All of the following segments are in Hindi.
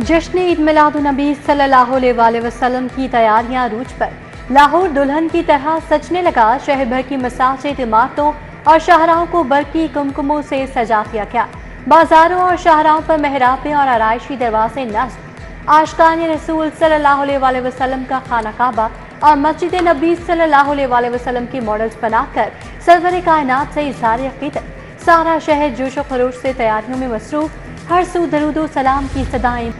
जश्न ईद मिलादुन्नबी सल्लल्लाहु अलैहि वसल्लम की तैयारियां रूज पर। लाहौर दुल्हन की तरह सजने लगा। शहर भर की मसाजिद, इमारतों और शाहराहों को बरकी कुमकुमों से सजा दिया गया। बाजारों और शाहराहों पर मेहराबें और आराइशी दरवाजे नस्ब। आशिकाने रसूल सल्लल्लाहु अलैहि वसल्लम का खाना काबा और मस्जिद नबी सल्लल्लाहु अलैहि वसल्लम के मॉडल्स बनाकर सरवर कायनात से इज़हार अक़ीदत। सारा शहर जोश व खरोश से तैयारियों में मसरूफ। हर सू दरूदो सलाम की सदाएं।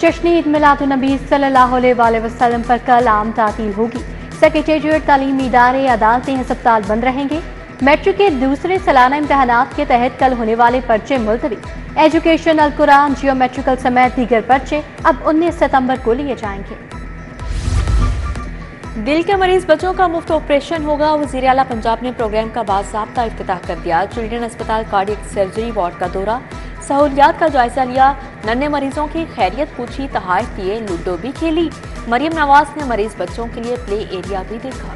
जश्न ईद मिलादुन्नबी सल्लल्लाहु अलैहि वसल्लम पर कल आम तातील होगी। सेक्रेटेरिएट, तालीमी इदारे, अदालतें, अस्पताल बंद रहेंगे। मैट्रिक के दूसरे सालाना इम्तहानात के तहत कल होने वाले पर्चे मुलतवी। एजुकेशन, अल कुरान, जियोमेट्रिकल समेत दीगर पर्चे अब 19 सितंबर को लिए जाएंगे। दिल के मरीज बच्चों का मुफ्त ऑपरेशन होगा। वज़ीर आला पंजाब ने प्रोग्राम का बाज़ाब्ता इफ्तिताह कर दिया। चिल्ड्रन अस्पताल कार्डियक सर्जरी वार्ड का दौरा, सहूलियात का जायजा लिया। नन्हे मरीजों की खैरियत पूछी, तहाइफ दिए, लूडो भी खेली। मरियम नवाज ने मरीज बच्चों के लिए प्ले एरिया भी देखा।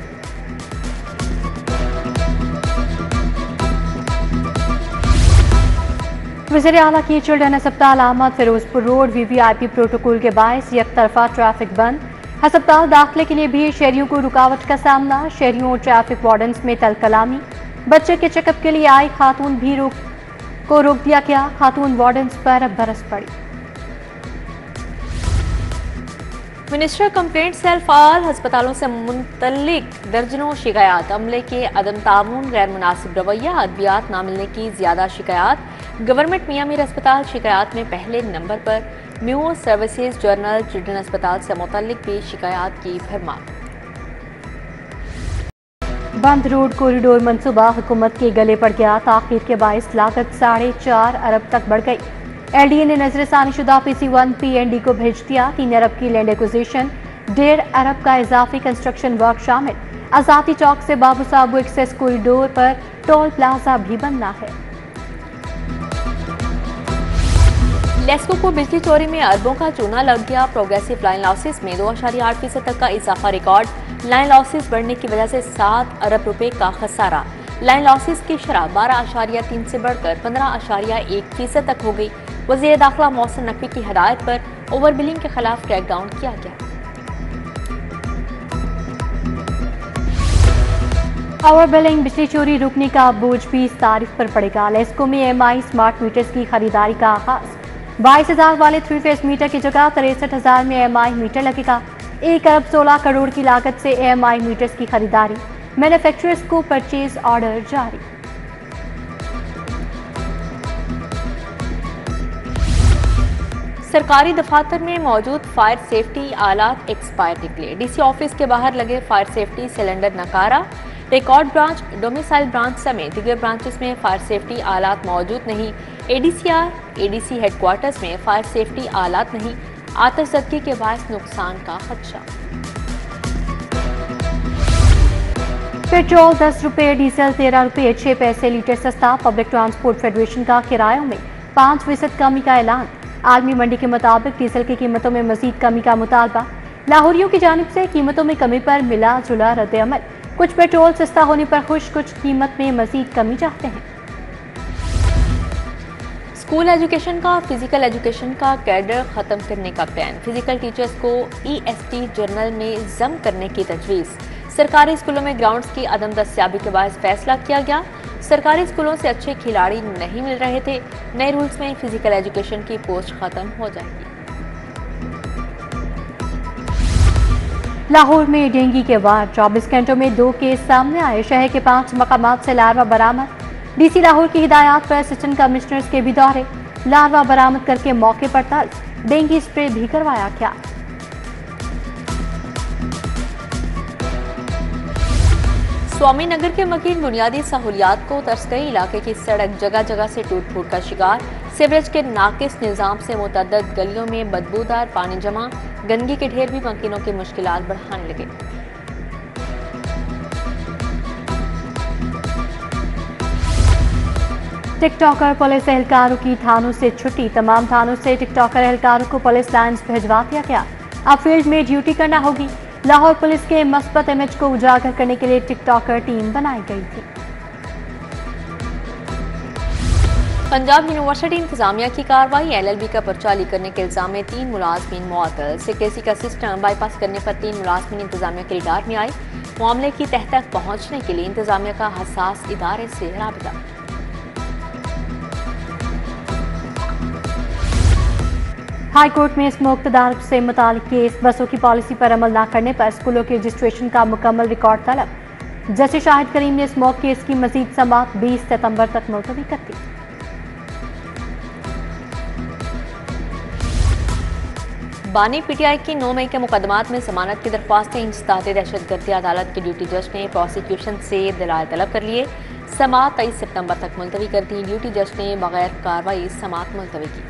वज़ीर आला की चिल्ड्रन अस्पताल आमद फिरोजपुर रोड VVIP प्रोटोकॉल के बायस एक तरफा ट्रैफिक बंद। अस्पताल दाखिले के लिए भी शहरियों को रुकावट का सामना। शहरियों और ट्रैफिक वार्डन्स में तलकलामी। बच्चे के चेकअप के लिए आई खातून भी रोक दिया गया। खातून वार्डन्स पर बरस पड़ी। मिनिस्टर कंप्लेंट सेल फाल। अस्पतालों से मुतल्लिक दर्जनों शिकायत। अमले के अदम तामुन, गैर मुनासिब रवैया, अद्वियात ना मिलने की ज्यादा शिकायत। गवर्नमेंट मियां मीर अस्पताल शिकायत में पहले नंबर पर। म्यू सर्विसेज जर्नल चिल्ड्रन अस्पताल से मुतल्लिक भी शिकायत की भरमार। बंद रोड कॉरिडोर मंसूबा हुकूमत के गले पड़ गया। ताखीर के बायस लागत 4.5 अरब तक बढ़ गई। LDA ने नजरसानी शुदा PC1 PND को भेज दिया। 3 अरब की लैंड एक्विजिशन, 1.5 अरब का इजाफी कंस्ट्रक्शन वर्क शामिल। आजादी चौक से बाबू साबू एक्सेस कॉरिडोर पर टोल प्लाजा भी बनना है। लेस्को को बिजली चोरी में अरबों का चूना लग गया। प्रोग्रेसिव लाइन लॉसेस में 2.8% तक का इजाफा रिकॉर्ड। लाइन लॉसेस बढ़ने की वजह से 7 अरब रुपए का खसारा। लाइन लॉसेस की शरह 12.3 से बढ़कर 15.1% तक हो गई। वज़ीर दाखिला मोहसिन नकवी की हदायत पर ओवर बिलिंग के खिलाफ क्रैकडाउन किया गया। ओवर बिलिंग, बिजली चोरी रुकने का बोझ 20 तारीख पर पड़ेगा। लेस्को में MI स्मार्ट मीटर्स की खरीदारी का आगाज। 22,000 वाले 3 फेज मीटर की जगह 63,000 में MI मीटर लगेगा। 1 अरब 16 करोड़ की लागत से AMI मीटर्स की खरीदारी। मैन्युफैक्चरर्स को परचेज ऑर्डर जारी। सरकारी दफातर में मौजूद फायर सेफ्टी आलात एक्सपायर निकले। DC ऑफिस के बाहर लगे फायर सेफ्टी सिलेंडर नकारा। रिकॉर्ड ब्रांच, डोमिसाइल ब्रांच समेत दीगर ब्रांचेस में फायर सेफ्टी आलात मौजूद नहीं। ADC हेडक्वार्टर्स में फायर सेफ्टी आलात नहीं। आतिशज़दगी के बायस नुकसान का खदशा। पेट्रोल 10 रुपये, डीजल 13 रुपये 6 पैसे लीटर सस्ता। पब्लिक ट्रांसपोर्ट फेडरेशन का किरायों में 5% कमी का ऐलान। आलमी मंडी के मुताबिक डीजल की कीमतों में मजीद कमी का मुतालबा। लाहौरियों की जानिब से कीमतों में कमी पर मिला जुला रद्द-ए-अमल। कुछ पेट्रोल सस्ता होने पर खुश, कुछ कीमत में मजीद कमी चाहते हैं। स्कूल एजुकेशन का फिजिकल एजुकेशन का कैडर खत्म करने का प्लान। फिजिकल टीचर्स को EST जर्नल में जम करने की तजवीज़। सरकारी स्कूलों में ग्राउंड्स की अदम दस्तयाबी के बाद फैसला किया गया। सरकारी स्कूलों से अच्छे खिलाड़ी नहीं मिल रहे थे। नए रूल्स में फिजिकल एजुकेशन की पोस्ट खत्म हो जाएगी। लाहौर में डेंगू के वार, 24 घंटों में 2 केस सामने आए। शहर के 5 मकामात से लार्वा बरामद। DC लाहौर की हिदायत पर असिस्टेंट कमिश्नर्स के भी दौरे। लार्वा बरामद करके मौके पर तल्फ। डेंगू स्प्रे भी करवाया गया। स्वामी नगर के मकीन बुनियादी सहूलियात को तरस गई। इलाके की सड़क जगह जगह से टूट फूट का शिकार। सीवरेज के नाकिस निज़ाम से मुतअद्दिद गलियों में बदबूदार पानी जमा। गंदगी के ढेर भी मकीनों की मुश्किलात बढ़ाने लगे। टिकटॉकर पुलिस एहलकारों की थानों से छुट्टी। तमाम थानों से टिकटॉकर एहलकारों को पुलिस लाइन्स भिजवा दिया गया। अब फील्ड में ड्यूटी करना होगी। लाहौर पुलिस के मस्बत इमेज को उजागर करने के लिए टिकटॉकर टीम बनाई गई थी। पंजाब यूनिवर्सिटी इंतजामिया की कार्रवाई। LLB का पर्चा लीक करने के इल्जाम में 3 मुलाजमीन मुअत्तल। सेक्रेसी का सिस्टम बाईपास करने पर 3 मुलाजमीन इंतजामिया के रिडार में आए। मामले की तह तक पहुंचने के लिए इंतजामिया का हसास इदारे से राबिता। हाई कोर्ट में स्मोक तदारक से मुतालिक केस। बसों की पॉलिसी पर अमल न करने पर स्कूलों के रजिस्ट्रेशन का मुकम्मल रिकॉर्ड तलब। जस्टिस शाहिद करीम ने स्मोक केस की मजीद समाअत 20 सितंबर तक मुलतवी कर दी। बानी PTI की 9 मई के मुकदमात में जमानत की दरख्वास्तें इंसदाद दहशतगर्दी अदालत के ड्यूटी जज ने प्रोसिक्यूशन से दलाल तलब कर लिए। समाअत 23 सितंबर तक मुलतवी कर दी। ड्यूटी जज ने बगैर कार्रवाई समाअत मुलतवी की।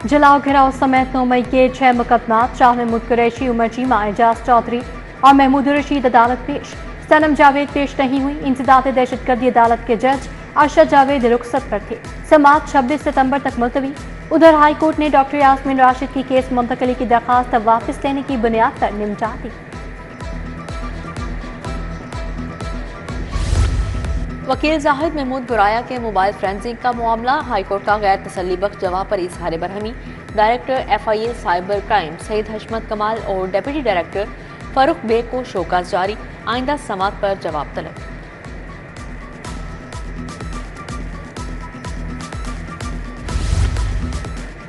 जलाओ घिराव समेत 9 मई के 6 मुकदमात। शाह महमूद कुरैशी, उमर चीमा, एजाज चौधरी और महमूद रशीद अदालत पेश। सनम जावेद पेश नहीं हुई। इंसदाद दहशतगर्दी अदालत के जज अरशद जावेद रुखसत पर थे। समाअत 26 सितंबर तक मुलतवी। उधर हाई कोर्ट ने डॉक्टर यास्मीन राशिद की केस मुंतकली की दरखास्त वापस लेने की बुनियाद पर निमटा दी। वकील जाहिद महमूद बुराया के मोबाइल फोरेंसिक का मामला। हाईकोर्ट का गैर तसल्ली बख्श जवाब पर इजहार बरहमी। Director FIA cyber crime Saeed Hashmat Kamal और डिप्टी डायरेक्टर फारूक बेग को शोकाज जारी। आइंदा समाअत पर जवाब तलब।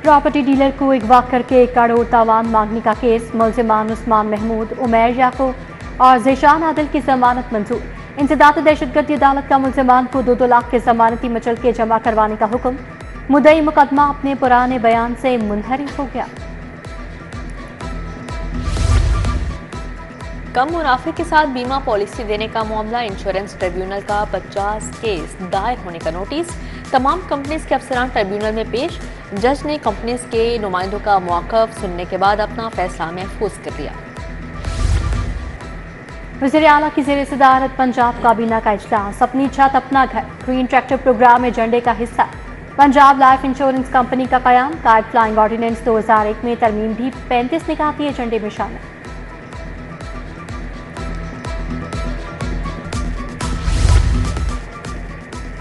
प्रॉपर्टी डीलर को अगवा करके 1 करोड़ तावान मांगने का केस। मुलजिमान उस्मान महमूद, उमैर याकूब और ज़ेशान आदिल की जमानत मंजूर। इंसदाद दहशतगर्दी अदालत का मुलजिमान को 2-2 लाख के जमानती मचलके जमा करवाने का हुक्म। मुद्दई मुकदमा अपने पुराने बयान से मुनहरिफ हो गया। कम मुनाफे के साथ बीमा पॉलिसी देने का मामला। इंश्योरेंस ट्रिब्यूनल का 50 केस दायर होने का नोटिस। तमाम कंपनीज के अफसरान ट्रिब्यूनल में पेश। जज ने कंपनीज के नुमाइंदों का मौक़िफ़ सुनने के बाद अपना फैसला महफूज कर लिया। वज़ीर आला की ज़ेर सदारत पंजाब काबीना का इजलास। अपनी छत अपना घर ग्रीन ट्रैक्टर प्रोग्राम एजेंडे का हिस्सा। पंजाब लाइफ इंश्योरेंस कंपनी का कयाम। काइट फ्लाइंग ऑर्डिनेंस 2001 में तरमीम भी 35 निकाती एजेंडे में शामिल।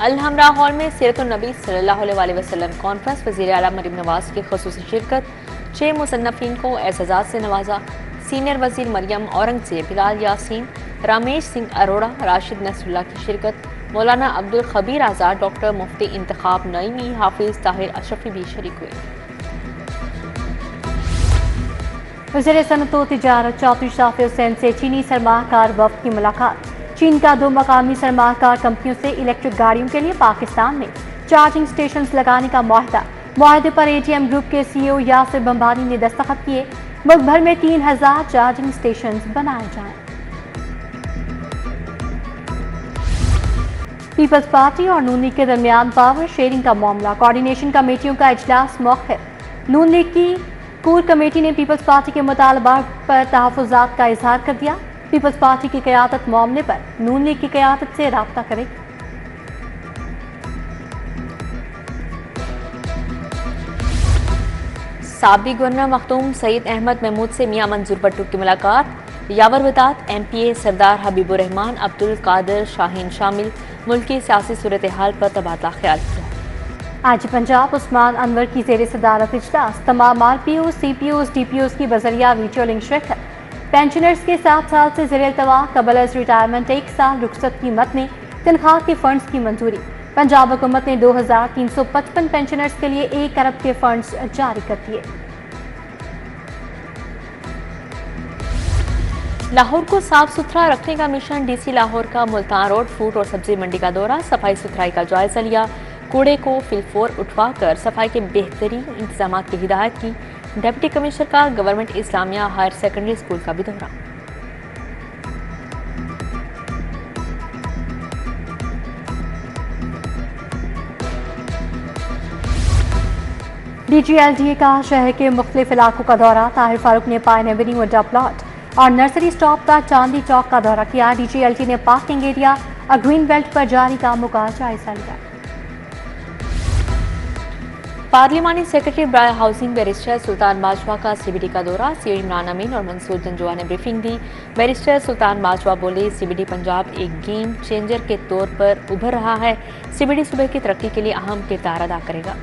अल हमरा हॉल में सीरत-उन-नबी सल्लल्लाहु अलैहि वसल्लम कॉन्फ्रेंस। वज़ीर आला मरीम नवाज की ख़ुसूसी शिरकत। 6 मुसन्नफ़ीन को एज़ाज़ से नवाजा। सीनियर वज़ीर मरियम औरंगज़ेब, बिलाल यासीन, रामेश सिंह अरोड़ा, राशिद नसरुल्लाह की शिरकत। मौलाना अब्दुल खबीर आज़ाद, डॉक्टर मुफ्ती इंतखाब नईमी, हाफिज़ ताहिर अशरफी भी शरीक हुए। वज़ीर सनअत व तिजारत चौधरी शाफी हुसैन से चीनी सरमाकार वफ़द की मुलाकात। चीन का 2 मकामी सरमाकार कंपनियों से इलेक्ट्रिक गाड़ियों के लिए पाकिस्तान में चार्जिंग स्टेशन लगाने का मुआहदा। मुआहदे पर ATM ग्रुप के CEO यासिर बम्बानी ने दस्तखत किए। मुल्क भर में 3000 चार्जिंग स्टेशन बनाए जाएं। पीपल्स पार्टी और नून लीग के दरमियान पावर शेयरिंग का मामला। कोऑर्डिनेशन कमेटियों का इजलास मौखिर। नून लीग की कोर कमेटी ने पीपल्स पार्टी के मुतालबात पर तहफ़्फ़ुज़ात का इजहार कर दिया। पीपल्स पार्टी की क़यादत मामले पर नून लीग की क़यादत से राब्ता करेगी। साबिक़ गवर्नर मखदूम सईद अहमद महमूद से मियां मंजूर भट्टू की मुलाकात। यावर वितात, MPA सरदार हबीबुर रहमान, अब्दुल कादिर शाहीन शामिल। मुल्क की सियासी सूरत हाल पर तबादला ख्याल किया। आज पंजाब उस्मान अनवर की ज़ेर सदारत इजलास। तमाम RPOs, CPOs, DPOs की बजरिया वीडियो लिंक शिरकत। पेंशनर्स के 7 साल से ज़ेर इल्तवा कबल अज़ रिटायरमेंट 1 साल रुखसत की मद में तनख्वाह के फंड्स की मंजूरी। पंजाब हुकूमत ने 2355 पेंशनर्स के लिए 1 अरब के फंड्स जारी कर दिए। लाहौर को साफ सुथरा रखने का मिशन। DC लाहौर का मुल्तान रोड फ्रूट और सब्जी मंडी का दौरा। सफाई सुथराई का जायजा लिया। कूड़े को फिलफोर उठवा कर सफाई के बेहतरीन इंतजाम की हिदायत की। डिप्टी कमिश्नर का government Islamia higher secondary school का भी दौरा। DGLDA का शहर के मुख्तलिफ इलाकों का दौरा। ताहिर फारूक ने पाइन एवेन्यू अड्डा प्लॉट और नर्सरी स्टॉप का चांदी चौक का दौरा किया। DGLDA ने पार्किंग एरिया और ग्रीन बेल्ट पर जारी कामों का जायजा लिया। पार्लिमानी सेक्रेटरी ब्राय हाउसिंग बैरिस्टर सुल्तान बाजवा का सीबीडी का दौरा, सीओ इमरान अमीन और मंसूर जंजुआ ने ब्रीफिंग दी। बैरिस्टर सुल्तान बाजवा बोले, सीबीडी पंजाब एक गेम चेंजर के तौर पर उभर रहा है। सीबीडी सूबे की तरक्की के लिए अहम किरदार अदा करेगा।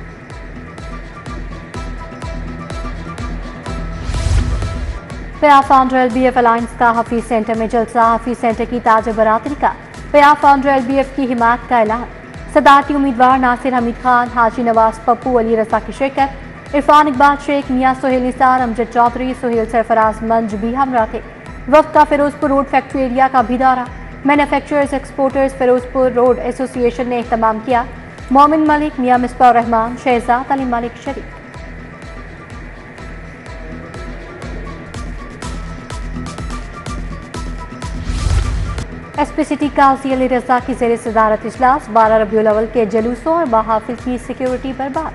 पया फाउंडर एलबीएफ अलायंस का हफीज सेंटर में जलसा, हफीज सेंटर की ताज बरादरी का पया फाउंडर एलबीएफ की हिमायत का ऐलान। सदारती उम्मीदवार नासिर हमीद खान, हाजी नवाज, पप्पू, अली रजा की शिरकत। इरफान इकबाल शेख, मियाँ सोहेल निसार, अमजद चौधरी, सोहेल सरफराज मंज भी हमरा थे। वक्त का फिरोजपुर रोड फैक्ट्री एरिया का भी दौरा। Manufacturers exporters Ferozepur road association ने एहतमाम किया। मोमिन मलिक, मियाँ मिसबाह रहमान, शहजाद अली मलिक शरीक। एसपी सिटी काजी अली रजा की जेर सदारत इजलास, 12 रबीउल अव्वल के जलूसों और महाफिल की सिक्योरिटी बर्बाद।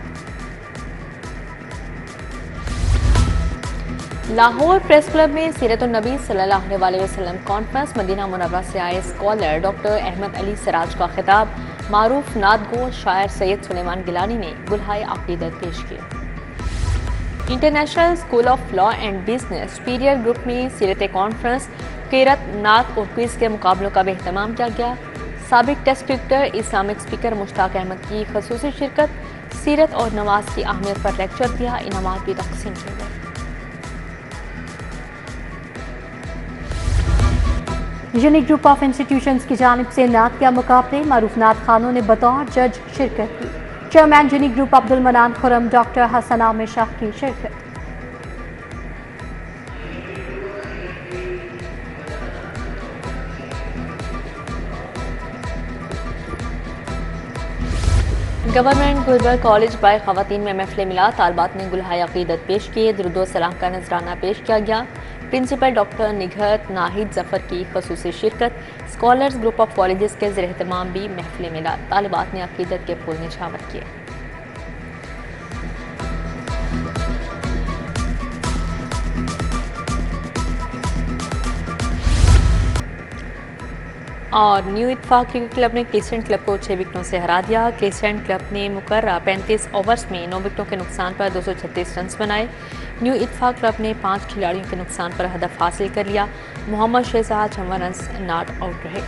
लाहौर प्रेस क्लब में सीरत नबी सल्लल्लाहु अलैहि वसल्लम कॉन्फ्रेंस, मदीना मुनव्वरा से आए स्कॉलर डॉक्टर अहमद अली सिराज का खिताब। मारूफ नादगो शायर सैयद सुलेमान गिलानी ने गुलहाए अकीदत पेश किए। International school of law and business superior group में सीरत कॉन्फ्रेंस, कीरत, नात और क्विज के मुकाबलों का भी एहतमाम किया गया। साबिक test cricketer, Islamic speaker Mushtaq Ahmed की खसूसी शिरकत। सीरत और नमाज की अहमियत पर लेक्चर दिया। इनामात भी तकसीम किए गए। यूनिक ग्रुप ऑफ इंस्टीट्यूशंस की जानिब से नात के मुकाबले, मारूफ नात खानों ने बतौर जज शिरकत की। चेयरमैन यूनिक ग्रुप अब्दुल मनान खुरम, डॉक्टर हसन आमिर शाह की शिरकत। गवर्नमेंट गुलबर्ग कॉलेज बाय खवातीन में महफिल मिला, तालबात ने गुलहाए अकीदत पेश किए। दुरूद सलाम का नजराना पेश किया गया। प्रिंसिपल डॉक्टर निघत नाहिद जफर की खसूसी शिरकत। स्कॉलर्स ग्रुप ऑफ कॉलेजेस के ज़ेर एहतमाम भी महफिल मिला, तालिबात ने अकीदत के फूल निछावर किए। और न्यू इत्तेफाक क्रिकेट क्लब ने क्लिसेंट क्लब को 6 विकेटों से हरा दिया। क्लिसेंट क्लब ने मुकर्रर 35 ओवर्स में 9 विकेटों के नुकसान पर 236 रन बनाए। न्यू इत्तेफाक क्लब ने 5 खिलाड़ियों के नुकसान पर हदफ हासिल कर लिया। Mohammad Shahzad 56 run not out रहे।